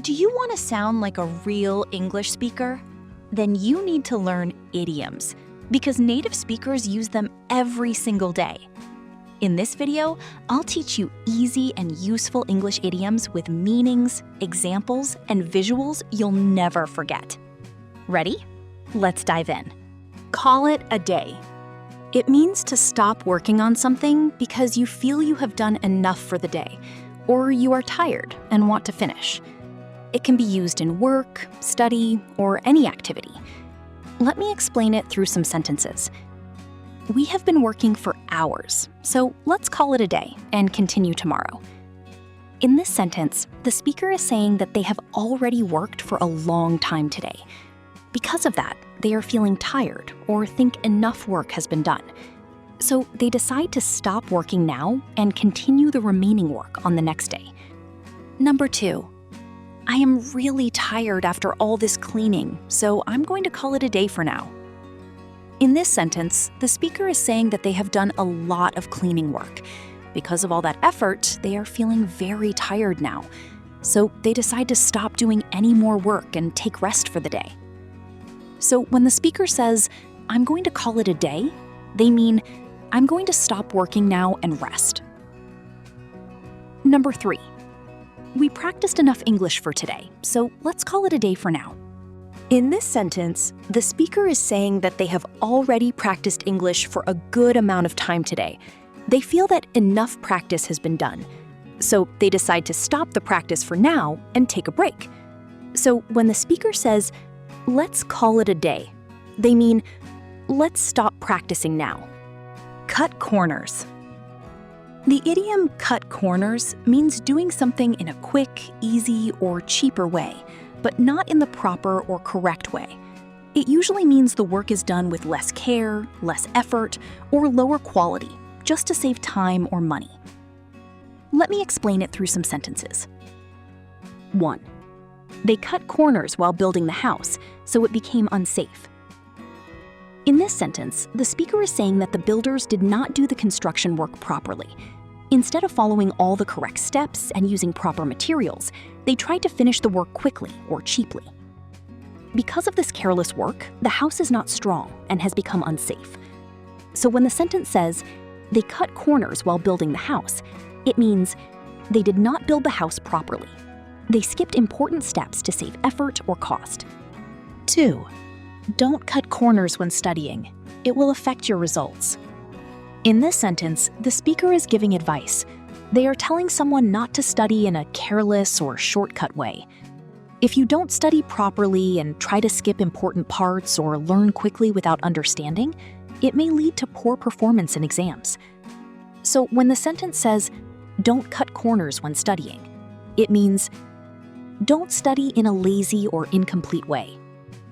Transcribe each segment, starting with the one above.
Do you want to sound like a real English speaker? Then you need to learn idioms, because native speakers use them every single day. In this video, I'll teach you easy and useful English idioms with meanings, examples, and visuals you'll never forget. Ready? Let's dive in. Call it a day. It means to stop working on something because you feel you have done enough for the day, or you are tired and want to finish. It can be used in work, study, or any activity. Let me explain it through some sentences. We have been working for hours, so let's call it a day and continue tomorrow. In this sentence, the speaker is saying that they have already worked for a long time today. Because of that, they are feeling tired or think enough work has been done. So they decide to stop working now and continue the remaining work on the next day. Number 2. I am really tired after all this cleaning, so I'm going to call it a day for now. In this sentence, the speaker is saying that they have done a lot of cleaning work. Because of all that effort, they are feeling very tired now. So they decide to stop doing any more work and take rest for the day. So when the speaker says, I'm going to call it a day, they mean, I'm going to stop working now and rest. Number 3. We practiced enough English for today, so let's call it a day for now. In this sentence, the speaker is saying that they have already practiced English for a good amount of time today. They feel that enough practice has been done, so they decide to stop the practice for now and take a break. So when the speaker says, let's call it a day, they mean, let's stop practicing now. Cut corners. The idiom cut corners means doing something in a quick, easy, or cheaper way, but not in the proper or correct way. It usually means the work is done with less care, less effort, or lower quality, just to save time or money. Let me explain it through some sentences. 1. They cut corners while building the house, so it became unsafe. In this sentence, the speaker is saying that the builders did not do the construction work properly. Instead of following all the correct steps and using proper materials, they tried to finish the work quickly or cheaply. Because of this careless work, the house is not strong and has become unsafe. So when the sentence says, they cut corners while building the house, it means they did not build the house properly. They skipped important steps to save effort or cost. 2. Don't cut corners when studying. It will affect your results. In this sentence, the speaker is giving advice. They are telling someone not to study in a careless or shortcut way. If you don't study properly and try to skip important parts or learn quickly without understanding, it may lead to poor performance in exams. So when the sentence says, don't cut corners when studying, it means, don't study in a lazy or incomplete way.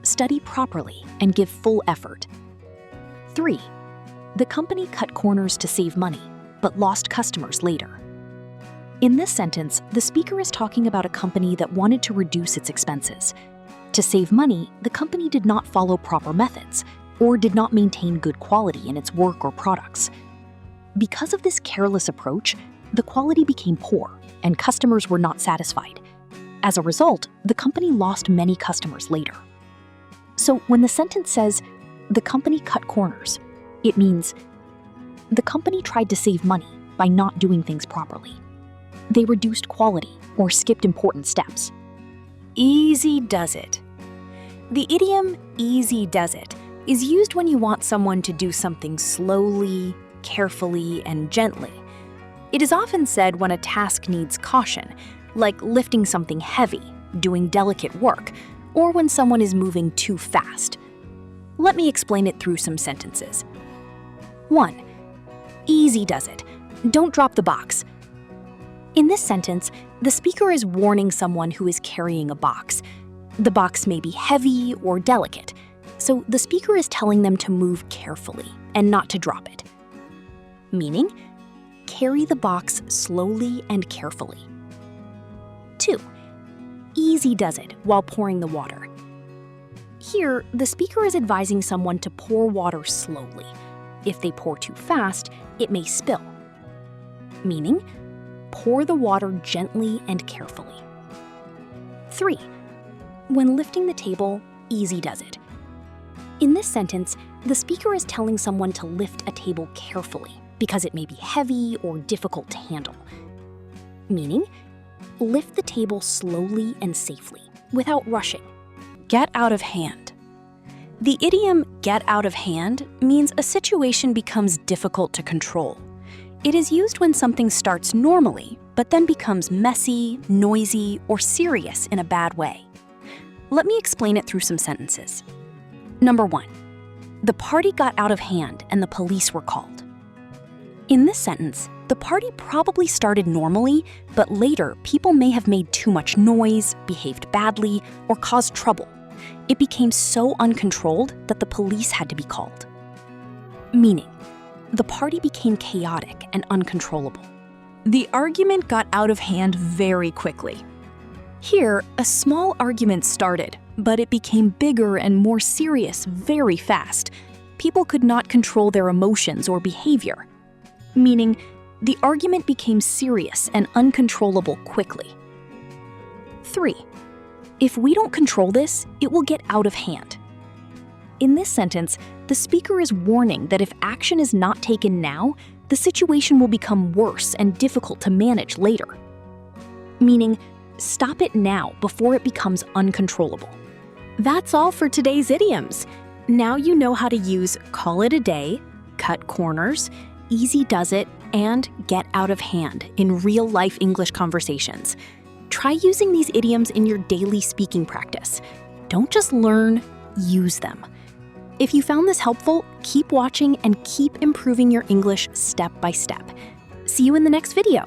Study properly and give full effort. 3. The company cut corners to save money, but lost customers later. In this sentence, the speaker is talking about a company that wanted to reduce its expenses. To save money, the company did not follow proper methods or did not maintain good quality in its work or products. Because of this careless approach, the quality became poor and customers were not satisfied. As a result, the company lost many customers later. So when the sentence says, the company cut corners, it means the company tried to save money by not doing things properly. They reduced quality or skipped important steps. Easy does it. The idiom easy does it is used when you want someone to do something slowly, carefully, and gently. It is often said when a task needs caution, like lifting something heavy, doing delicate work, or when someone is moving too fast. Let me explain it through some sentences. 1. Easy does it. Don't drop the box. In this sentence, the speaker is warning someone who is carrying a box. The box may be heavy or delicate, so the speaker is telling them to move carefully and not to drop it. Meaning, carry the box slowly and carefully. 2. Easy does it while pouring the water. Here, the speaker is advising someone to pour water slowly. If they pour too fast, it may spill. Meaning, pour the water gently and carefully. 3. When lifting the table, easy does it. In this sentence, the speaker is telling someone to lift a table carefully because it may be heavy or difficult to handle. Meaning, lift the table slowly and safely, without rushing. Get out of hand. The idiom get out of hand means a situation becomes difficult to control. It is used when something starts normally, but then becomes messy, noisy, or serious in a bad way. Let me explain it through some sentences. Number 1. The party got out of hand and the police were called. In this sentence, the party probably started normally, but later people may have made too much noise, behaved badly, or caused trouble. It became so uncontrolled that the police had to be called. Meaning, the party became chaotic and uncontrollable. The argument got out of hand very quickly. Here, a small argument started, but it became bigger and more serious very fast. People could not control their emotions or behavior. Meaning, the argument became serious and uncontrollable quickly. 3. If we don't control this, it will get out of hand. In this sentence, the speaker is warning that if action is not taken now, the situation will become worse and difficult to manage later. Meaning, stop it now before it becomes uncontrollable. That's all for today's idioms. Now you know how to use call it a day, cut corners, easy does it, and get out of hand in real-life English conversations. Try using these idioms in your daily speaking practice. Don't just learn, use them. If you found this helpful, keep watching and keep improving your English step by step. See you in the next video.